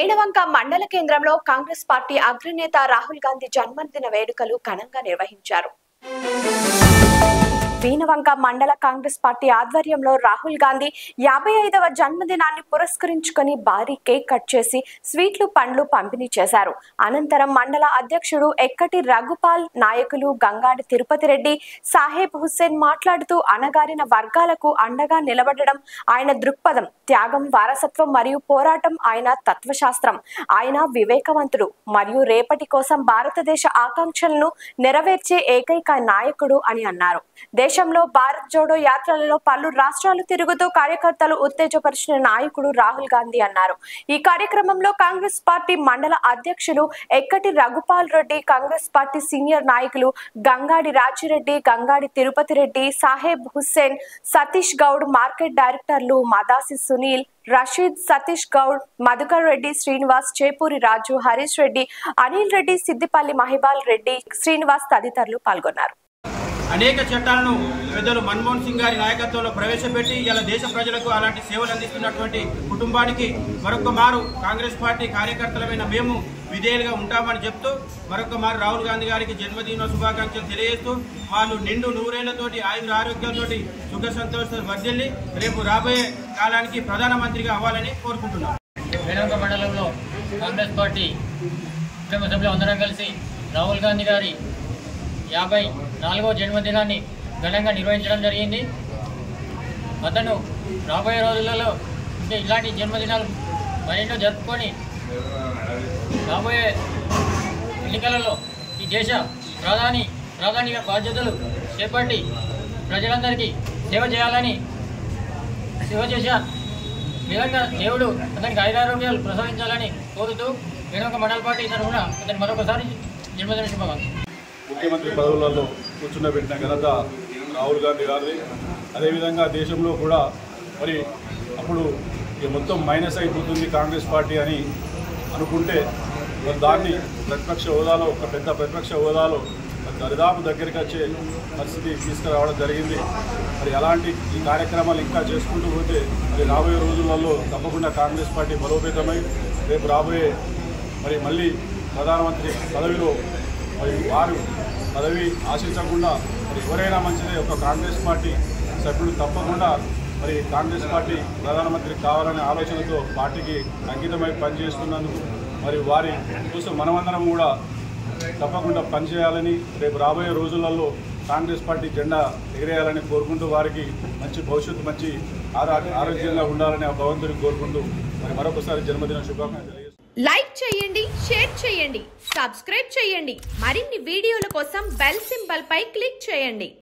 వేణవంక మండల కేంద్రంలో కాంగ్రెస్ పార్టీ అగ్రనేత రాహుల్ గాంధీ జన్మదిన వేడుకలు ఘనంగా నిర్వహించారు. వేణవంక మండల కాంగ్రెస్ పార్టీ ఆధ్వర్యంలో రాహుల్ గాంధీ 55వ జన్మదినాన్ని పురస్కరించుకొని భారీ కేక్ కట్ చేసి స్వీట్లు పండ్లు పంపిణీ చేశారు. అనంతరం మండల అధ్యక్షుడు ఎక్కటి రఘుపాల్, నాయకులు గంగాడి తిరుపతి రెడ్డి, సాహెబ్ హుస్సేన్ మాట్లాడుతూ అణగారిన వర్గాలకు అండగా నిలబడడం ఆయన దృక్పథం, త్యాగం, వారసత్వం మరియు పోరాటం ఆయన తత్వశాస్త్రం. ఆయన వివేకవంతుడు మరియు రేపటి కోసం భారతదేశ ఆకాంక్షలను నెరవేర్చే ఏకైక నాయకుడు అని అన్నారు. దేశంలో భారత్ జోడో యాత్రలలో పలు రాష్ట్రాలు తిరుగుతూ కార్యకర్తలు ఉత్తేజపరిచిన నాయకుడు రాహుల్ గాంధీ అన్నారు. ఈ కార్యక్రమంలో కాంగ్రెస్ పార్టీ మండల అధ్యక్షులు ఎక్కటి రఘుపాల్ రెడ్డి, కాంగ్రెస్ పార్టీ సీనియర్ నాయకులు గంగాడి రాజిరెడ్డి, గంగాడి తిరుపతి రెడ్డి, సాహెబ్ హుస్సేన్, సతీష్ గౌడ్, మార్కెట్ డైరెక్టర్లు మదాసి సునీల్, రషీద్, సతీష్ గౌడ్, మధుకర్ రెడ్డి, శ్రీనివాస్, చేపూరి రాజు, హరీష్ రెడ్డి, అనిల్ రెడ్డి, సిద్దిపల్లి మహిబాల్ రెడ్డి, శ్రీనివాస్ తదితరులు పాల్గొన్నారు. అనేక చట్టాలను పెద్దలు మన్మోహన్ సింగ్ గారి నాయకత్వంలో ప్రవేశపెట్టి ఇలా దేశ ప్రజలకు అలాంటి సేవలు అందిస్తున్నటువంటి కుటుంబానికి మరొక మారు కాంగ్రెస్ పార్టీ కార్యకర్తలమైన మేము విధేయులుగా ఉంటామని చెప్తూ మరొక మారు రాహుల్ గాంధీ గారికి జన్మదిన శుభాకాంక్షలు తెలియజేస్తూ వాళ్ళు నిండు నూరేళ్లతోటి ఆయుర ఆరోగ్యాలతోటి సుఖ సంతోషాలు వర్ధిల్లి రేపు రాబోయే కాలానికి ప్రధానమంత్రిగా అవ్వాలని కోరుకుంటున్నాం. వేణవంక మండలంలో కాంగ్రెస్ పార్టీ కుటుంబ సభ్యులు అందరం కలిసి రాహుల్ గాంధీ గారి 54వ జన్మదినాన్ని ఘనంగా నిర్వహించడం జరిగింది. అతను రాబోయే రోజులలో అంటే ఇలాంటి జన్మదినాలు మరెన్నో జరుపుకొని రాబోయే ఎన్నికలలో ఈ దేశ ప్రాధాన్య బాధ్యతలు చేపట్టి ప్రజలందరికీ సేవ చేసే విధంగా దేవుడు అతనికి ఆయురారోగ్యాలు ప్రసాదించాలని కోరుతూ వేణవంక మండల పార్టీ తరఫున అతను మరొకసారి జన్మదిన శుభాకాంక్షలు. ముఖ్యమంత్రి పదవులలో కూర్చుండబెట్టిన ఘనత రాహుల్ గాంధీ గారిది. అదేవిధంగా దేశంలో కూడా మరి అప్పుడు మొత్తం మైనస్ అయిపోతుంది కాంగ్రెస్ పార్టీ అని అనుకుంటే మరి దాన్ని ప్రతిపక్ష హోదాలో ఒక పెద్ద ప్రతిపక్ష హోదాలో దరిదాపు దగ్గరికి వచ్చే పరిస్థితి తీసుకురావడం జరిగింది. మరి అలాంటి ఈ కార్యక్రమాలు ఇంకా చేసుకుంటూ పోతే మరి రాబోయే రోజులలో తప్పకుండా కాంగ్రెస్ పార్టీ బలోపేతమై రేపు రాబోయే మరి మళ్ళీ ప్రధానమంత్రి పదవిలో మరి వారు పదవి ఆశించకుండా మరి ఎవరైనా మంచిదే ఒక కాంగ్రెస్ పార్టీ సభ్యులు తప్పకుండా మరి కాంగ్రెస్ పార్టీ ప్రధానమంత్రి కావాలనే ఆలోచనతో పార్టీకి అంకితమై పనిచేస్తున్నందుకు మరి వారి కోసం మనమందరం కూడా తప్పకుండా పనిచేయాలని రేపు రాబోయే రోజులలో కాంగ్రెస్ పార్టీ జెండా ఎగిరేయాలని కోరుకుంటూ వారికి మంచి భవిష్యత్తు మంచి ఆరోగ్యంగా ఉండాలని ఆ భగవంతుడిని కోరుకుంటూ మరి మరొకసారి జన్మదిన శుభాకాంక్షలు. లైక్ చేయండి, షేర్ చేయండి, సబ్స్క్రైబ్ చేయండి. మరిన్ని వీడియోల కోసం బెల్ సింబల్ పై క్లిక్ చేయండి.